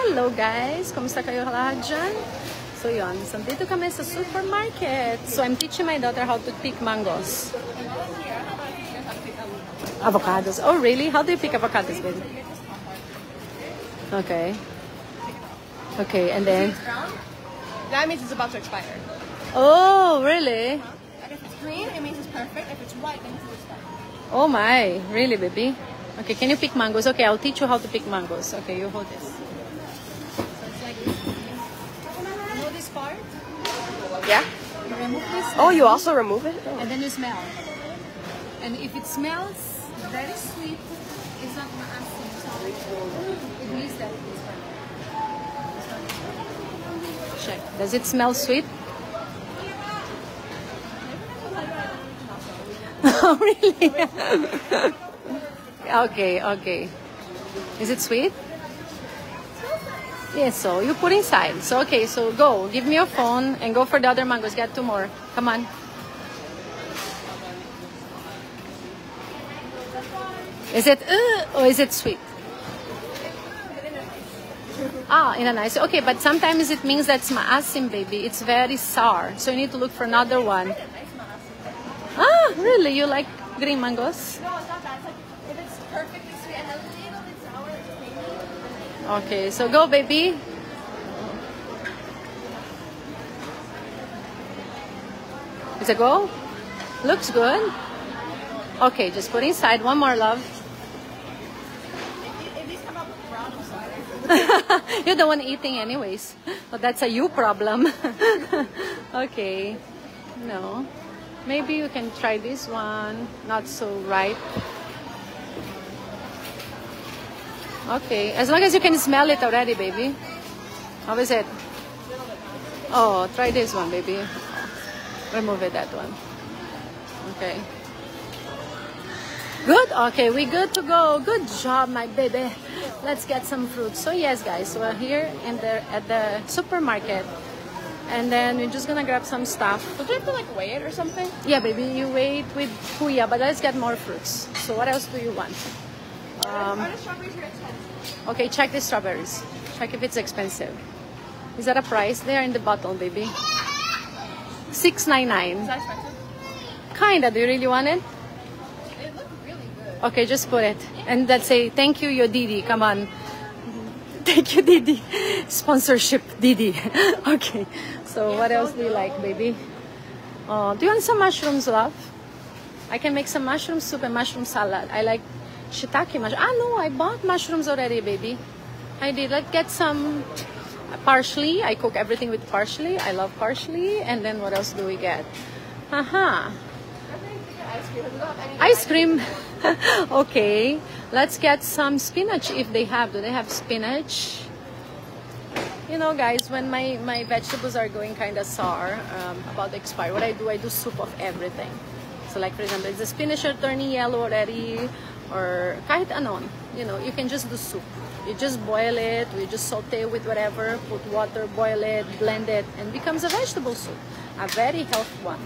Hello guys! Kumusta kayo lahat dyan? So yun, so dito kami sa supermarket. So I'm teaching my daughter how to pick mangoes. Avocados. Oh really? How do you pick avocados, baby? Okay. Okay, and then... That means it's about to expire. Oh, really? And if it's green, it means it's perfect. If it's white, then it's expired. Oh my, really, baby? Okay, can you pick mangoes? Okay, I'll teach you how to pick mangoes. Okay, you hold this. So it's like this. You know this part? Yeah. You remove this. Oh, you also remove it? Oh. And then you smell. And if it smells very sweet, it's not maasim. It means that it's fine. Check. Does it smell sweet? Oh, really? Okay, okay. Is it sweet? Yes, so you put inside. So, okay, so go. Give me your phone and go for the other mangoes. Get 2 more. Come on. Is it, or is it sweet? Ah, in a nice. Okay, but sometimes it means that's maasim, baby. It's very sour. So you need to look for another one. Ah, really? You like green mangoes? No, it's not bad. It's like, if it's perfectly sweet and a little bit sour, it's creamy. Okay, so go, baby. Is it go? Looks good. Okay, just put inside. One more, love. If these come out brown, I'm sorry. You're the one eating anyways. Well, that's a you problem. Okay. No. Maybe you can try this one. Not so ripe. Okay. As long as you can smell it already, baby. How is it? Oh, try this one, baby. Remove it, that one. Okay. Good? Okay, we good to go. Good job, my baby. Let's get some fruit. So yes, guys, we're here at the supermarket. And then we're just gonna grab some stuff. Do we have to like weigh it or something? Yeah, baby, you wait with kuya, but let's get more fruits. So what else do you want? Are the strawberries here expensive? Okay, check the strawberries. Check if it's expensive. Is that a price? They are in the bottle, baby. $6.99. Is that expensive? Kinda. Do you really want it? It looks really good. Okay, just put it. And let's say, thank you, your Didi. Come on. Thank you, Didi. Sponsorship, Didi. Okay. So what else do you like, baby? Do you want some mushrooms, love? I can make some mushroom soup and mushroom salad. I like shiitake mushroom. Ah, no, I bought mushrooms already, baby. I did. Let's get some parsley. I cook everything with parsley. I love parsley. And then what else do we get? Haha. Ice cream. Okay. Let's get some spinach if they have. Do they have spinach? You know, guys, when my vegetables are going kind of sour about the expiry, what I do soup of everything. So like, for example, is the spinach are turning yellow already? Or kahit anon, you know, you can just do soup. You just boil it, you just saute with whatever, put water, boil it, blend it, and becomes a vegetable soup. A very healthy one.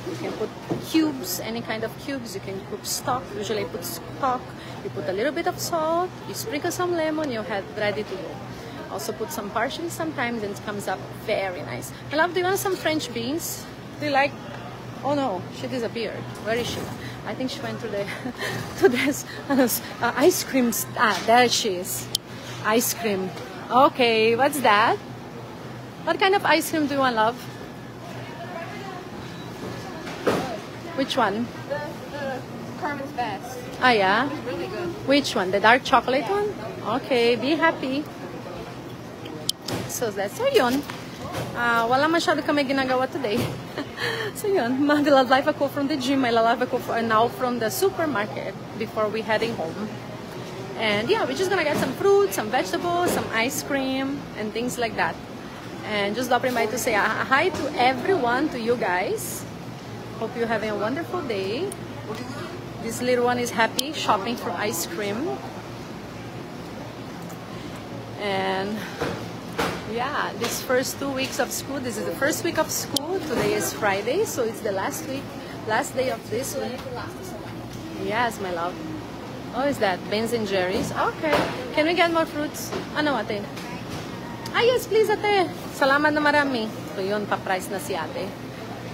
You can put cubes, any kind of cubes. You can cook stock. Usually I put stock. You put a little bit of salt. You sprinkle some lemon. You're ready to go. Also put some parsley sometimes, and it comes up very nice. My love, do you want some French beans? Do you like? Oh no, she disappeared. Where is she? I think she went to the to this ice cream. Ah, there she is. Ice cream. Okay, what's that? What kind of ice cream do you want, love? Which one? The Carmen's Best. Ah, yeah? It's really good. Which one? The dark chocolate one? Okay, be happy. So that's so yun. Wala masyado kami ginagawa today. So yun, maglalive ako from the gym. Maglalive ako now from the supermarket before we heading home. And yeah, we're just gonna get some fruit, some vegetables, some ice cream, and things like that. And just dropping by to say hi to everyone, to you guys. Hope you're having a wonderful day. This little one is happy shopping for ice cream. And yeah, this first 2 weeks of school, this is the first week of school. Today is Friday, so it's the last day of this week. Yes, my love. Oh, is that Ben and Jerry's? Okay. Can we get more fruits? Ano ate? Ah, yes, please, ate. Salamat na marami. So, yun, pa-price na si ate.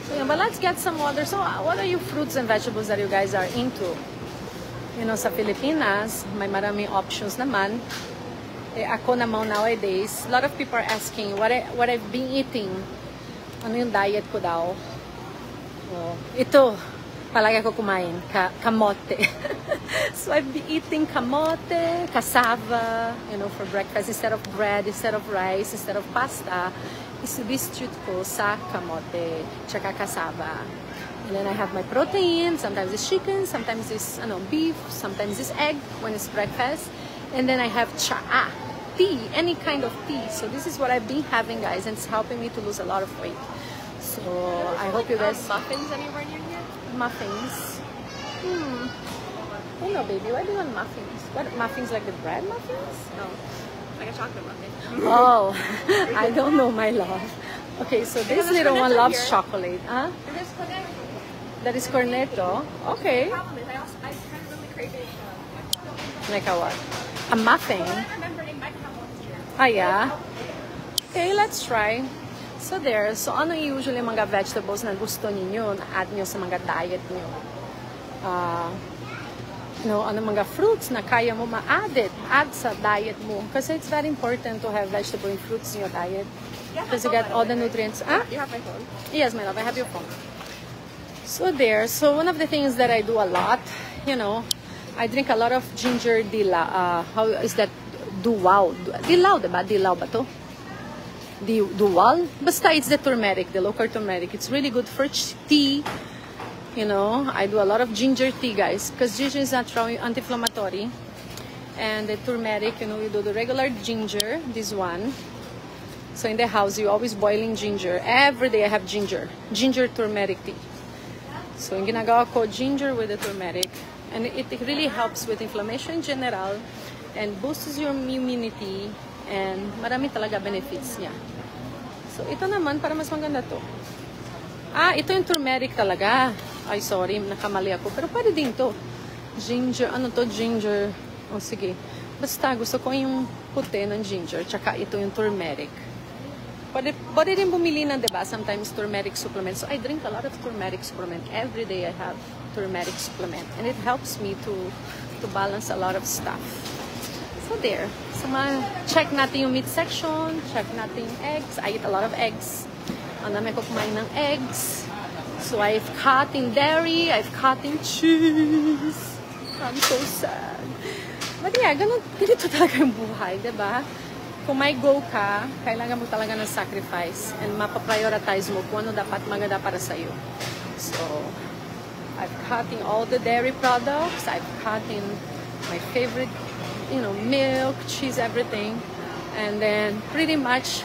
So, yun, but let's get some water. So, what are you fruits and vegetables that you guys are into? You know, sa Pilipinas, may maraming options naman. Eh, ako naman nowadays, a lot of people are asking what I've been eating. Ano yung diet ko daw? Oh, ito, palagi ako kumain, kamote. So I've been eating kamote, cassava, you know, for breakfast. Instead of bread, instead of rice, instead of pasta, isubstitute ko sa kamote, tsaka cassava. And then I have my protein, sometimes it's chicken, sometimes it's beef, sometimes it's egg when it's breakfast. And then I have tea, any kind of tea. So this is what I've been having, guys, and it's helping me to lose a lot of weight. So I hope you guys... muffins anywhere near here? Muffins? Oh no, baby, why do you want muffins? What, muffins like the bread muffins? No, like a chocolate muffin. Oh, I don't know, my love. Okay, so this little one loves chocolate. Huh? And there's cornetto. That is cornetto. Okay. The problem is I kind of really crave it. Like a what? A muffin? I don't remember it might have one here. Ah, yeah? Okay, let's try. So there. So ano usually mga vegetables na gusto ninyo na add nyo sa mga diet nyo? Ano mga fruits na kaya mo add sa diet mo? Kasi it's very important to have vegetable and fruits in your diet. Because you get all the nutrients. Ah? You have my phone? Yes, my love, I have your phone. So there. So one of the things that I do a lot, you know, I drink a lot of ginger dilaw. How is that? Duwal. Dilaw, diba? Dilaw ba to? Duwal? Basta it's the turmeric, the local turmeric. It's really good for tea. You know, I do a lot of ginger tea, guys, because ginger is naturally anti-inflammatory. And the turmeric, you know, you do the regular ginger, this one. So in the house, you always boiling ginger. Every day I have ginger turmeric tea. So yung ginagawa ko, ginger with the turmeric. And it really helps with inflammation in general and boosts your immunity and marami talaga benefits niya. So ito naman, para mas maganda to. Ah, ito yung turmeric talaga. Ay, sorry, nakamali ako. Pero pwede din to. Ginger, ano to? Ginger. O sige. Basta gusto ko yung puti ng ginger. Tsaka ito yung turmeric. Pwede rin bumili ng, diba? Sometimes turmeric supplement. So I drink a lot of turmeric supplement. Every day I have turmeric supplement. And it helps me to balance a lot of stuff. So there. So check natin yung meat section. Check natin yung eggs. I eat a lot of eggs. Ang dami ko kumain ng eggs. So I've cut in dairy. I've cut in cheese. I'm so sad. But yeah, ganito talaga yung buhay, diba? Kung may go ka, kailangan mo talaga ng sacrifice and mapaprioritize mo kung ano dapat maganda para sa'yo. So, I've cut in all the dairy products. I've cut in my favorite, you know, milk, cheese, everything. And then, pretty much,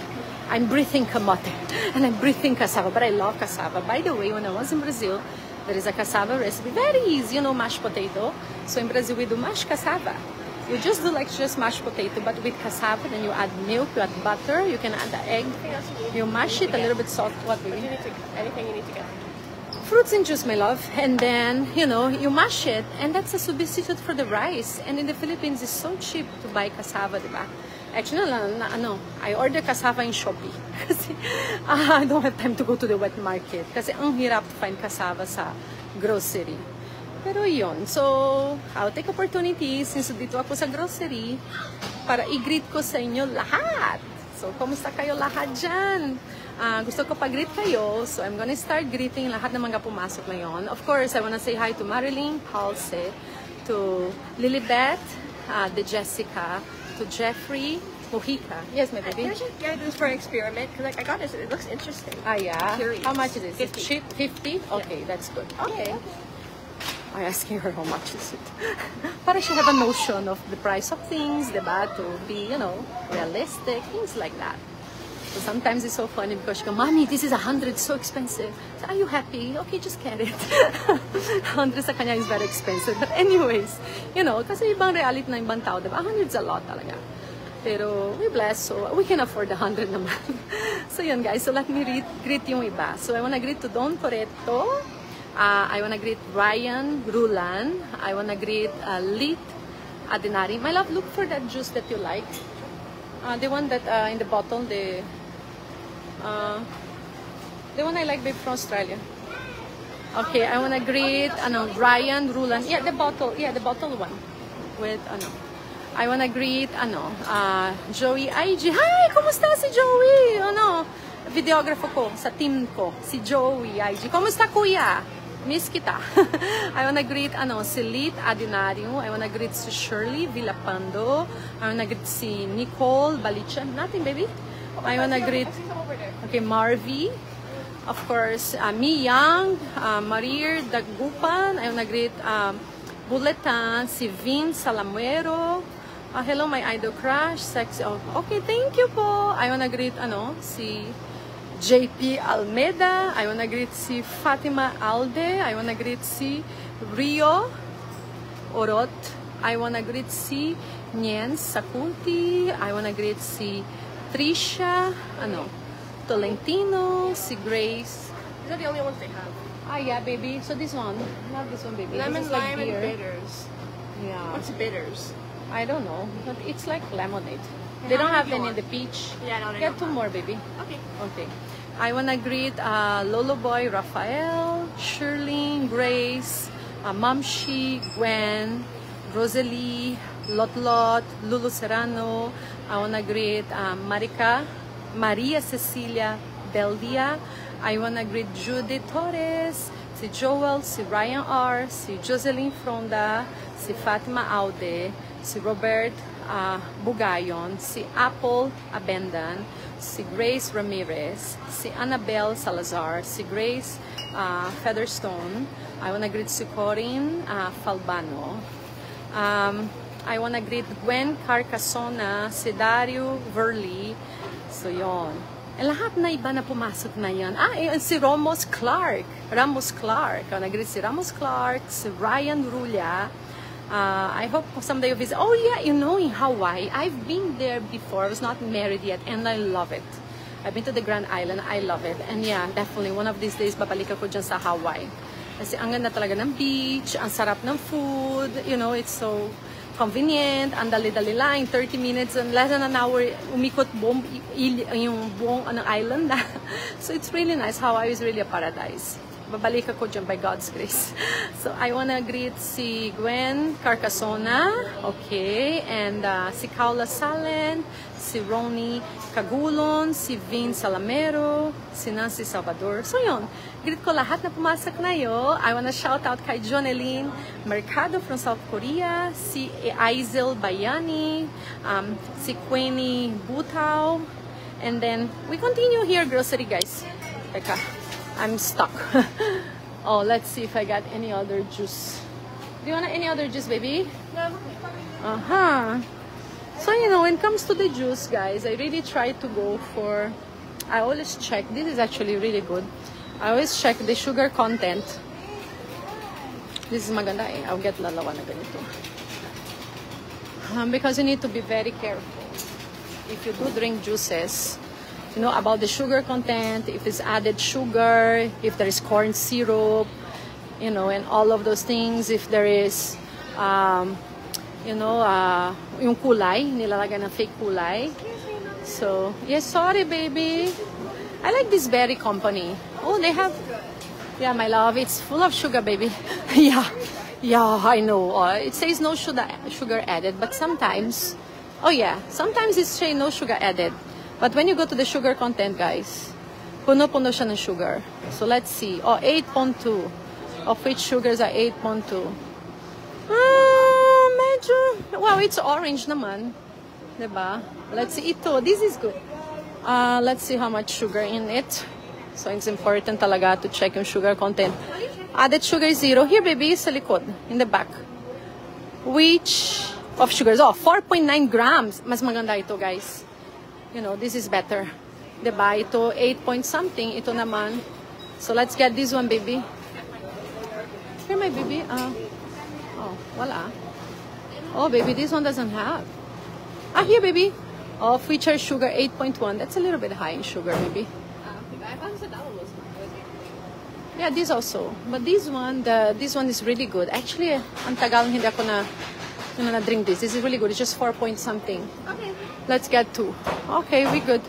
I'm breathing kamote. And I'm breathing cassava. But I love cassava. By the way, when I was in Brazil, there is a cassava recipe. Very easy, you know, mashed potato. So in Brazil, we do mashed cassava. You just do like just mashed potato, but with cassava, then you add milk, you add butter, you can add the egg. You mash it, a little bit salt. What, baby? Anything you need to get. Fruits and juice, my love. And then, you know, you mash it, and that's a substitute for the rice. And in the Philippines, it's so cheap to buy cassava, diba? Actually, I order cassava in Shopee. Kasi I don't have time to go to the wet market. Kasi ang hirap to find cassava sa grocery. Pero yun, so I'll take opportunity since dito ako sa grocery para i-greet ko sa inyo lahat. So, kumusta kayo lahat dyan? Gusto ko pa-greet kayo, so I'm gonna start greeting lahat ng mga pumasok ngayon. Of course, I wanna say hi to Marilyn, Palse, to Lilibet, the Jessica, to Jeffrey, Mojica. Yes, my baby? Can I just get this for an experiment? Because like, I got this, it looks interesting. Ah, yeah? Curious. How much is it? 50. Cheap? 50? Okay, that's good. Okay. I'm asking her how much is it. Para she have a notion of the price of things, diba? To be, you know, realistic, things like that. So sometimes it's so funny because she goes, Mommy, this is 100, so expensive. So, are you happy? Okay, just get it. 100 sa kanya is very expensive. But anyways, you know, kasi ibang reality na ibang tao, diba? 100's a lot talaga. Pero we bless, so we can afford 100 naman. So yun guys, so let me greet yung iba. So I wanna greet to Don Coreto. I wanna greet Ryan Rulan. I wanna greet Lit Adenari. My love, look for that juice that you like. The one that in the bottle, the one I like, babe, from Australia. Okay, I wanna greet Ryan Rulan. Yeah, the bottle one with I wanna greet Joey IG. Hi, kumusta si Joey? Videographer ko sa team ko, si Joey IG. Kumusta, kuya? Miss kita. I wanna greet si Lit Adinario. I wanna greet si Shirley Villapando. I wanna greet si Nicole Balichan. Nothing, baby. I wanna greet Marvy. Of course, Mi Yang, Marir Dagupan. I wanna greet Buletan, si Vin Salamuero. Hello, my idol crush, sexy. Okay, thank you po. I wanna greet si JP Almeida. I wanna greet si Fatima Alde. I wanna greet si Rio Orot. I wanna greet si Nien Sakunti. I wanna greet si Trisha Tolentino, si Grace. These are the only ones they have. Yeah, baby. So this one, not this one, baby. Lemon, this is like lime, beer. and bitters. Yeah. What's bitters? I don't know, but it's like lemonade. They don't have any in the peach. Yeah, no, they Get don't two have. more, baby. Okay. Okay. I wanna greet Lolo Boy, Rafael, Shirley, Grace, Mamshi, Gwen, Rosalie, Lot, Lulu Serrano. I wanna greet Maria Cecilia Beldia. I wanna greet Judy Torres, si Joel, si Ryan R, si Jocelyn Fronda, si Fatima Aude, si Robert Bugayon, si Apple Abendan, si Grace Ramirez, si Annabelle Salazar, si Grace Featherstone. I wanna greet si Corinne Falbano. I wanna greet Gwen Carcasona, si Dario Verli. So, yon. Lahat na iba na pumasok na yan. Si Ramos Clark. I wanna greet si Ramos Clark, si Ryan Rulia. I hope someday you visit. Oh yeah, in Hawaii, I've been there before. I was not married yet, and I love it. I've been to the Grand Island. I love it. And yeah, definitely, one of these days, babalik ako dyan sa Hawaii. Kasi ang ganda talaga ng beach, ang sarap ng food, it's so convenient, ang dali-dali lang, 30 minutes and less than an hour, umikot yung buong island na. So it's really nice. Hawaii is really a paradise. Babalik ako dyan by God's grace. So I wanna greet si Gwen Carcasona, okay, and si Kaula Salen, si Ronnie Cagulon, si Vin Salamero, si Nancy Salvador. So yun, greet ko lahat na pumasok na yo. I wanna shout out kay Joneline Mercado from South Korea, si Aizel Bayani, si Queenie Butao, and then we continue here, grocery guys. Teka, I'm stuck. Oh, let's see if I got any other juice. Do you want any other juice, baby? No. So, when it comes to the juice, guys, I really try to go for... I always check. This is actually really good. I always check the sugar content. This is maganda eh. I'll get lalawa na ganito. Because you need to be very careful. If you do drink juices, about the sugar content, if it's added sugar, if there is corn syrup, and all of those things, if there is, yung kulay, nilalagay ng fake kulay. So, yes, sorry, baby. I like this berry company. Oh, they have, yeah, my love, it's full of sugar, baby. Yeah, I know. It says no sugar added, but sometimes, sometimes it says no sugar added. But when you go to the sugar content, guys, puno-puno siya ng sugar. So let's see. 8.2. Of which sugars are 8.2. Medyo, wow, it's orange naman. Diba? Let's see. Ito, this is good. Let's see how much sugar in it. So it's important talaga to check yung sugar content. Added sugar is 0. Here, baby, sa likod, in the back. Which of sugars? 4.9 grams. Mas maganda ito, guys. This is better. Diba? Ito, 8 point something. Ito naman. So, let's get this one, baby. Here, my baby. Wala. Oh, baby, this one doesn't have. Here, baby. Of which are sugar 8.1. That's a little bit high in sugar, baby. I thought you said that one was good. Yeah, this also. But this one is really good. Actually, ang tagal hindi ako na drink this. This is really good. It's just 4 point something. Okay. Let's get 2. Okay, we good.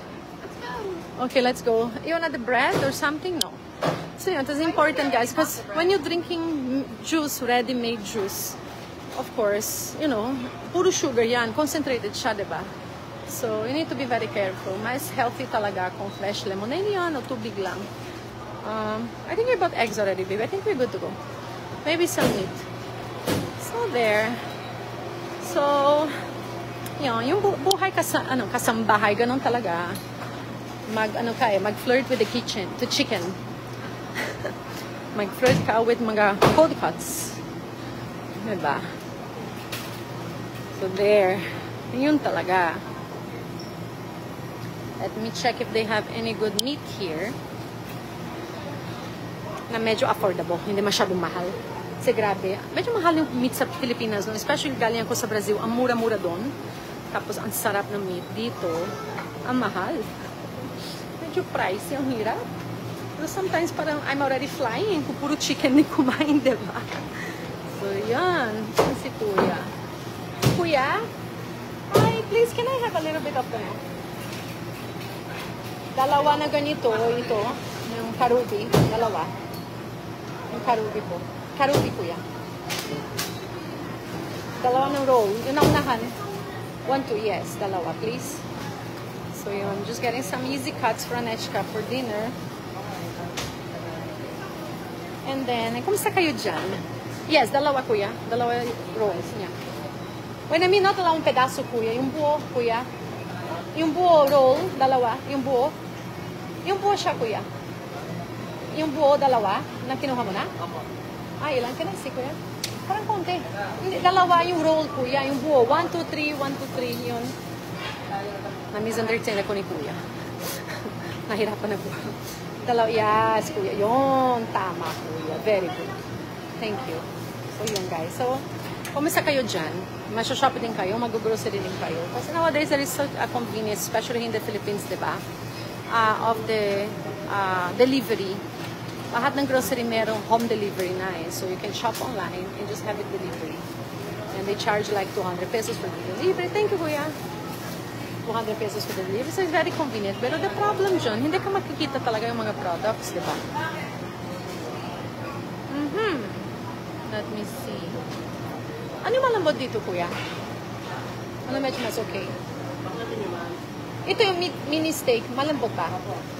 Okay, let's go. You want the bread or something? No. So yun, it's important, guys, because when you're drinking juice, ready-made juice, of course, you know, puro sugar yan, concentrated siya, diba? So, you need to be very careful. Mas healthy talaga kung fresh lemonade yan o tubig lang. I think we bought eggs already, babe. I think we're good to go. Maybe some meat. So, there. So, yun, yung buhay kasambahay, ganun talaga. Mag-flirt with the chicken. Mag-flirt ka with mga cold cuts. Diba? So, there. Yun talaga. Let me check if they have any good meat here. Na medyo affordable. Hindi masyadong mahal. Kasi grabe. Medyo mahal yung meat sa Pilipinas. No? Especially galing ako sa Brazil. Ang mura-mura doon. Tapos, ang sarap ng meat. Dito, ang mahal. Medyo pricey. Ang hirap. Pero sometimes parang I'm already flying. Kung puro chicken din kumain, diba? So, yan. Yan si Kuya. Kuya? Hi, please, can I have a little bit of the dalawa na ganito, ito, yung karubi, dalawa. Yung karubi po. Karubi, Kuya. Dalawa ng roll. Yun ang unahan. 1, 2, yes. Dalawa, please. So, yun. Just getting some easy cuts for Anechka for dinner. And then, kumusta kayo dyan? Yes, dalawa, Kuya. Dalawa rolls niya. When I mean, not dalawang pedaso, Kuya. Yung buo, Kuya. Yung buo roll, dalawa. Yung buo. Yung buo siya, Kuya. Yung buo, dalawa. Na kinuha mo na? Opo. Ay, ilan ka na si Kuya? Parang konti. Hindi, dalawa yung roll, Kuya. Yung buo. 1, 2, 3, 1, 2, 3. Yun. Na-misunderstand ako ni Kuya. Nahirapan ako. Dalawa. Yes, Kuya. Yun. Tama, Kuya. Very good. Thank you. So, yun, guys. So, kumusta kayo dyan? Masya-shop din kayo, mag-grocery din kayo. Kasi nowadays, there is such a convenience, especially in the Philippines, diba? Of the delivery. Lahat ng grocery merong home delivery na eh. So, you can shop online and just have it delivery. And they charge like 200 pesos for the delivery. Thank you, Kuya. 200 pesos for the delivery. So, it's very convenient. Pero the problem dyan, hindi ka makikita talaga yung mga products, diba? Let me see. Ano yung malambot dito, Kuya? Ano medyo mas okay? Ito yung mini steak. Malambot ba?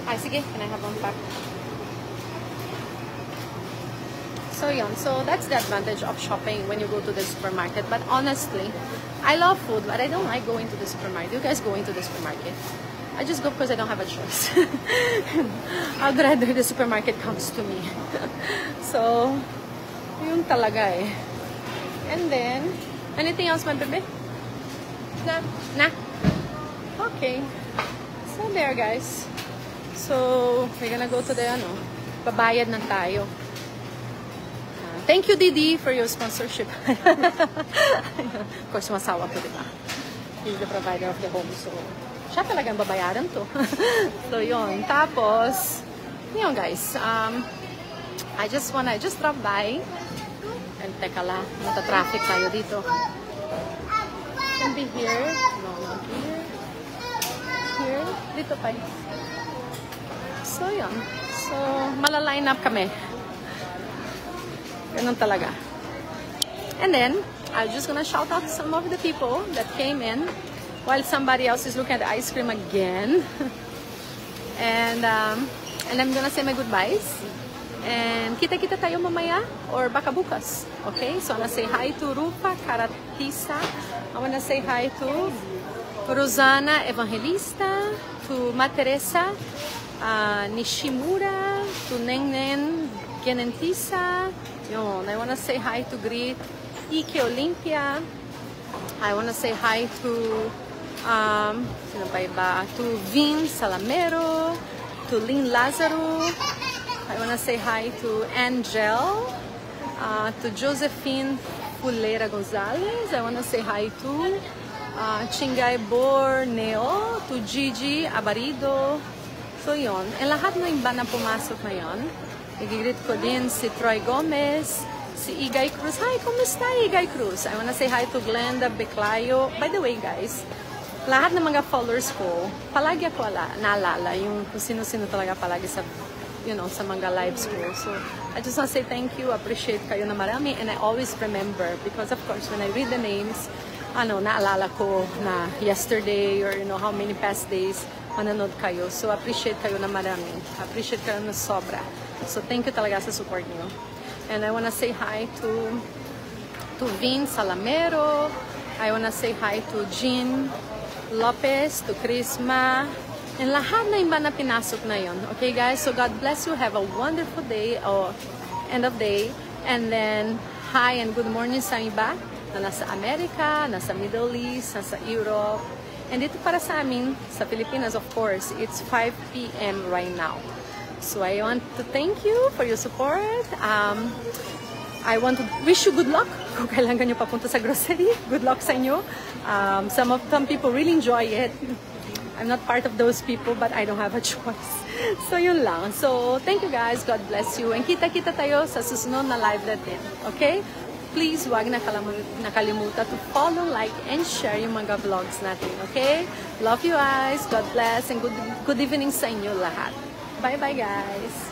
Ay, sige. Can I have one pack? So, yun. So, that's the advantage of shopping when you go to the supermarket. But honestly, I love food, but I don't like going to the supermarket. You guys going to the supermarket? I just go because I don't have a choice. I'd rather the supermarket comes to me. So, yun talaga eh. And then, anything else, my baby? Nah? Okay. So, there, guys. So, we're gonna go to the, babayad na tayo. Thank you, Didi, for your sponsorship. Of course, masawa ko, diba? He's the provider of the home, so, siya talagang babayaran to. So, yun. Tapos, yun, guys. I just drop by. And teka lang, mata-traffic tayo dito. Can be here. No, not here. Here. Dito pa. So, yun. So, malaline up kami. Ganun talaga. And then, I'm just gonna shout out some of the people that came in while somebody else is looking at the ice cream again. And I'm gonna say my goodbyes. And kita-kita tayo mamaya or baka bukas. Okay? So, I wanna say hi to Rupa Karatisa. I wanna say hi to Rosana Evangelista, to Ma Teresa Nishimura, to Nengnen Genentisa. Yun. I wanna say hi to greet Ike Olympia. I wanna say hi to sino pa iba? To Vin Salamero, to Lynn Lazaro. I want to say hi to Angel, to Josephine Fulera Gonzalez. I want to say hi to Chingay Borneo, to Gigi Abarido. So, yon. E lahat ng iba na pumasok na yon. I-greet ko din si Troy Gomez, si Igay Cruz. Hi, kumusta Igay Cruz? I want to say hi to Glenda Beclayo. By the way, guys, lahat ng mga followers ko, palagi ako naalala yung kung sino-sino talaga palagi sa, sa mga lives ko. So, I just want to say thank you, appreciate kayo na marami, and I always remember, because of course, when I read the names, naalala ko na yesterday, or how many past days, mananood kayo. So, appreciate kayo na marami. Appreciate kayo na sobra. So, thank you talaga sa support niyo. And I want to say hi to Vin Salamero. I want to say hi to Jean Lopez, to Chrisma, and lahat na iba na pinasok na yon. Okay guys, so God bless you. Have a wonderful day or end of day. And then, hi and good morning sa iba na nasa Amerika, nasa Middle East, nasa Europe. And dito para sa amin, sa Pilipinas, of course, it's 5 p.m. right now. So I want to thank you for your support. I want to wish you good luck kung kailangan nyo papunta sa grocery. Good luck sa inyo. Some people really enjoy it. I'm not part of those people, but I don't have a choice. So yun lang. So thank you guys. God bless you. And kita-kita tayo sa susunod na live natin. Okay? Please, huwag nakalimutan to follow, like, and share yung mga vlogs natin. Okay? Love you guys. God bless. And good evening sa inyo lahat. Bye-bye guys.